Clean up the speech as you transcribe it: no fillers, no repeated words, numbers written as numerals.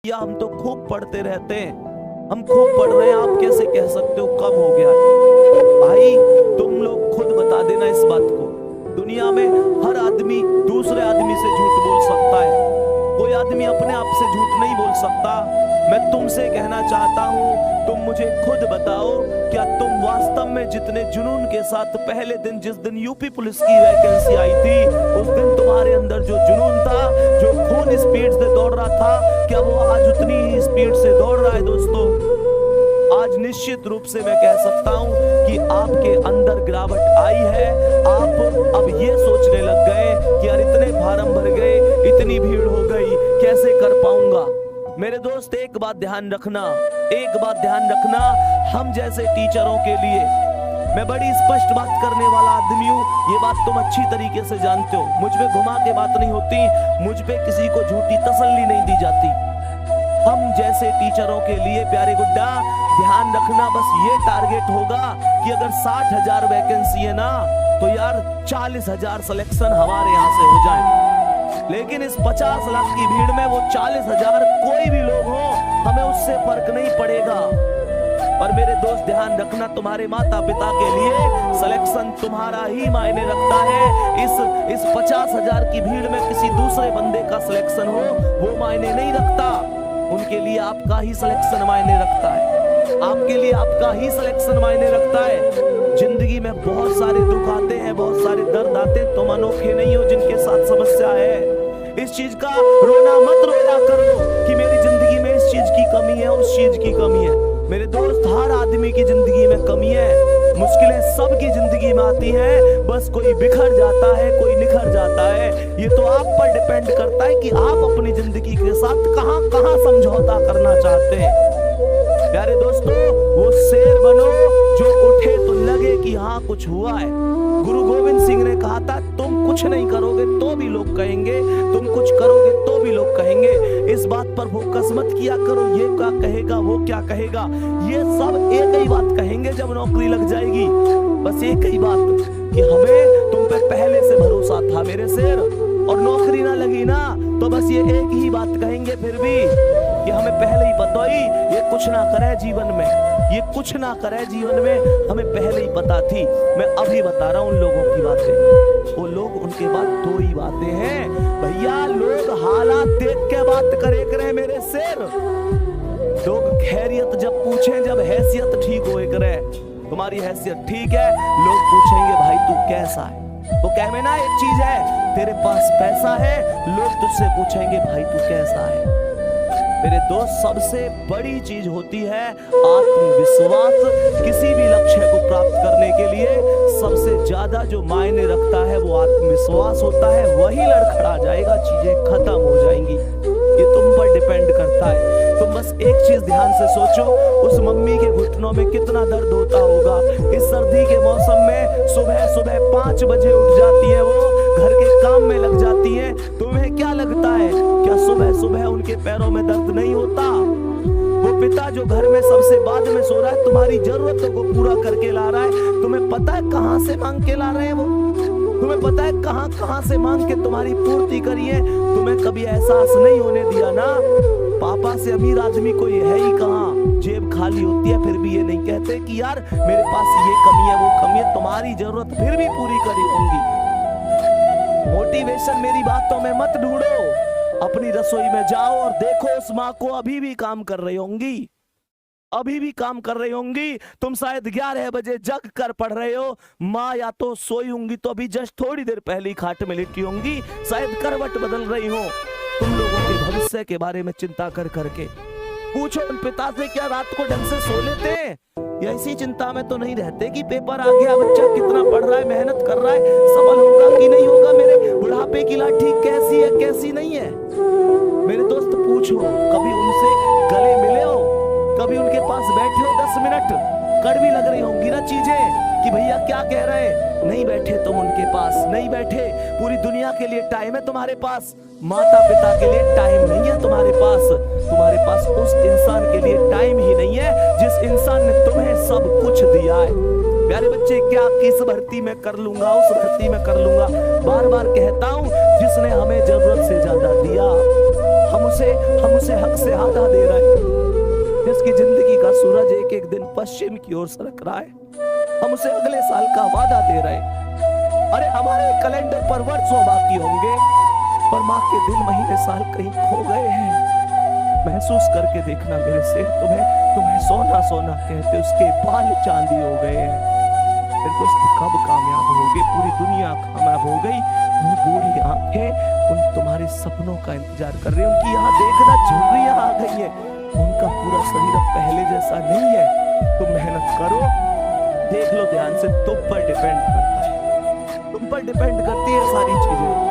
या हम तो खूब पढ़ते रहते हैं, हम खूब पढ़ रहे हैं, आप कैसे कह सकते हो कम हो गया है? भाई तुम लोग खुद बता देना इस बात को। दुनिया में हर आदमी दूसरे आदमी से झूठ बोल सकता है, कोई आदमी अपने आप से झूठ नहीं बोल सकता। मैं तुमसे कहना चाहता हूं, तुम मुझे खुद बताओ, क्या तुम वास्तव में जितने जुनून के साथ पहले दिन जिस दिन यूपी पुलिस की वैकेंसी आई थी, उस दिन तुम्हारे अंदर जो जुनून था, जो खून स्पीड से दौड़ रहा था, क्या वो आज उतनी ही स्पीड से दौड़ रहा है? दोस्तों, आज निश्चित रूप से मैं कह सकता हूं कि आपके अंदर गिरावट आई है। आप अब ये सोचने लग गए कि यार इतने फार्म भर गए, इतनी भीड़ हो गई, कैसे कर पाऊंगा? मेरे दोस्त एक बात ध्यान रखना, एक बात ध्यान रखना, हम जैसे टीचरों के लिए मैं बड़ी स्पष्ट बात करने वाला आदमी हूँ, ये बात तुम अच्छी तरीके से जानते हो। मुझ पे घुमा के बात नहीं होती, मुझ पे किसी को झूठी तसल्ली नहीं दी जाती। हम जैसे टीचरों के लिए प्यारे गुड्डा ध्यान रखना, बस ये टारगेट होगा कि अगर 60,000 वैकेंसी है ना, तो यार 40,000 सिलेक्शन हमारे यहाँ से हो जाए। लेकिन इस 50 लाख की भीड़ में वो 40,000 कोई भी लोग हो, हमें उससे फर्क नहीं पड़ेगा। और मेरे दोस्त ध्यान रखना, तुम्हारे माता पिता के लिए सिलेक्शन तुम्हारा ही मायने रखता है। इस 50,000 की भीड़ में किसी दूसरे बंदे का सिलेक्शन हो, वो मायने नहीं रखता। उनके लिए आपका ही सिलेक्शन मायने रखता है, आपके लिए आपका ही सिलेक्शन मायने रखता है। जिंदगी में बहुत सारे दुख आते हैं, बहुत सारे दर्द आते हैं, तुम अनोखे नहीं हो जिनके साथ समस्या है। इस चीज का रोना मत रोया करो कि मेरी जिंदगी में इस चीज की कमी है, उस चीज की कमी है। मेरे दोस्त, हर आदमी की जिंदगी में कमी है, मुश्किलें सबकी जिंदगी में आती हैं, बस कोई बिखर जाता है, कोई निखर जाता है। ये तो आप पर डिपेंड करता है कि आप अपनी जिंदगी के साथ कहां कहां समझौता करना चाहते हैं। प्यारे दोस्तों, वो शेर बनो जो उठे तो लगे कि हाँ कुछ हुआ है। गुरु गोविंद सिंह ने कहा था, तुम कुछ नहीं करोगे तो भी लोग कहेंगे, तुम कुछ करोगे तो भी लोग कहेंगे। इस बात पर फोकस मत किया करो, ये क्या कहेगा, वो क्या कहेगा, ये सब एक ही बात कहेंगे जब नौकरी लग जाएगी। बस एक ही बात कि हमें तुम पे पहले से भरोसा था मेरे शेर, और नौकरी ना लगी ना, तो बस ये एक ही बात कहेंगे फिर भी कि हमें पहले ही पता ही ये कुछ ना करे जीवन में, ये कुछ ना करे जीवन में, हमें पहले ही पता थी। मैं अभी बता रहा हूं उन लोगों की बातें, वो लोग, उनके बाद दो ही बातें हैं भैया। लोग हालात देख के बात करे मेरे शेर। लोग खैरियत जब पूछें, जब हैसियत ठीक होए करे, तुम्हारी हैसियत ठीक है, लोग पूछेंगे भाई तू कैसा है। वो कहवे ना एक चीज है, तेरे पास पैसा है, लोग तुझसे पूछेंगे भाई तू कैसा है। मेरे दोस्त, सबसे बड़ी चीज होती है आत्मविश्वास। किसी भी लक्ष्य को प्राप्त करने के लिए सबसे ज्यादा जो मायने रखता है वो आत्मविश्वास होता है। वही लड़खड़ा जाएगा, चीजें खत्म हो जाएंगी। ये तुम पर डिपेंड करता है। तुम बस एक चीज ध्यान से सोचो, उस मम्मी के घुटनों में कितना दर्द होता होगा। इस सर्दी के मौसम में सुबह सुबह 5 बजे उठ जाती है, वो घर के काम में लग जाती है। तुम्हें क्या लगता है, क्या सुबह सुबह उनके पैरों में दर्द नहीं होता? वो पिता जो घर में सबसे बाद में सो रहा है, तुम्हारी जरूरतों को पूरा करके ला रहा है, तुम्हें पता है कहां से मांग के ला रहे हैं वो? तुम्हें पता है कहां कहां से मांग के तुम्हारी पूर्ति करी है? तुम्हें कभी एहसास नहीं होने दिया ना, पापा से अमीर आदमी कोई है ही कहां। जेब खाली होती है फिर भी ये नहीं कहते कि यार मेरे पास ये कमी है, वो कमी है। तुम्हारी जरूरत फिर भी पूरी करी होंगी। मोटिवेशन मेरी बातों में मत ढूंढो, अपनी रसोई में जाओ और देखो उस माँ को अभी भी काम कर रही होंगी, अभी भी काम कर रही होंगी। तुम शायद 11 बजे जग कर पढ़ रहे हो, माँ या तो सोई होंगी तो अभी जस्ट थोड़ी देर पहले ही खाट में लेटी होंगी, शायद करवट बदल रही हो। तुम लोगों के भविष्य के बारे में चिंता कर करके पूछो उन पिता से, क्या रात को ढंग से सो लेते हैं? या इसी चिंता में तो नहीं रहते कि पेपर आ गया, बच्चा कितना पढ़ रहा है, मेहनत कर रहा है, सफल होगा कि नहीं होगा, मेरे बुढ़ापे की लाठी कैसी है कैसी नहीं है। मेरे दोस्त पूछो, कभी उनसे गले मिले हो, कभी उनके पास बैठे हो 10 मिनट? कड़वी लग रही होंगी ना चीजें कि भैया क्या कह रहे हैं, नहीं बैठे तुम उनके पास, नहीं बैठे। पूरी दुनिया के लिए टाइम है तुम्हारे पास, माता पिता के लिए टाइम नहीं है तुम्हारे पास। तुम्हारे पास उस इंसान के लिए टाइम ही नहीं है जिस इंसान ने तुम्हें सब कुछ दिया है। प्यारे बच्चे, क्या किस भर्ती में कर लूंगा, उस भर्ती में कर लूंगा, बार बार कहता हूं, जिसने हमें जरूरत से ज्यादा दिया, हम उसे हक से आधा दे रहे हैं। जिसकी जिंदगी का सूरज एक एक दिन पश्चिम की ओर सरक रहा है, हम उसे अगले साल का वादा दे रहे हैं। अरे हमारे कैलेंडर पर वर्षों बाकी होंगे, पर माँ के दिन महीने साल कहीं खो गए हैं। महसूस करके देखना मेरे से, तुम्हें सोना सोना कहते उसके बाल चांदी हो गए हैं। फिर दोस्त कब कामयाब होगे, पूरी दुनिया कामयाब हो गई, वो बूढ़ी आंखें उन तुम्हारे सपनों का इंतजार कर रही है। उनकी यहाँ देखना झुर्रियां आ गई है, उनका पूरा शरीर अब पहले जैसा नहीं है। तुम मेहनत करो, देख लो ध्यान से, तुम पर डिपेंड करता है, तुम पर डिपेंड करती है सारी चीजें।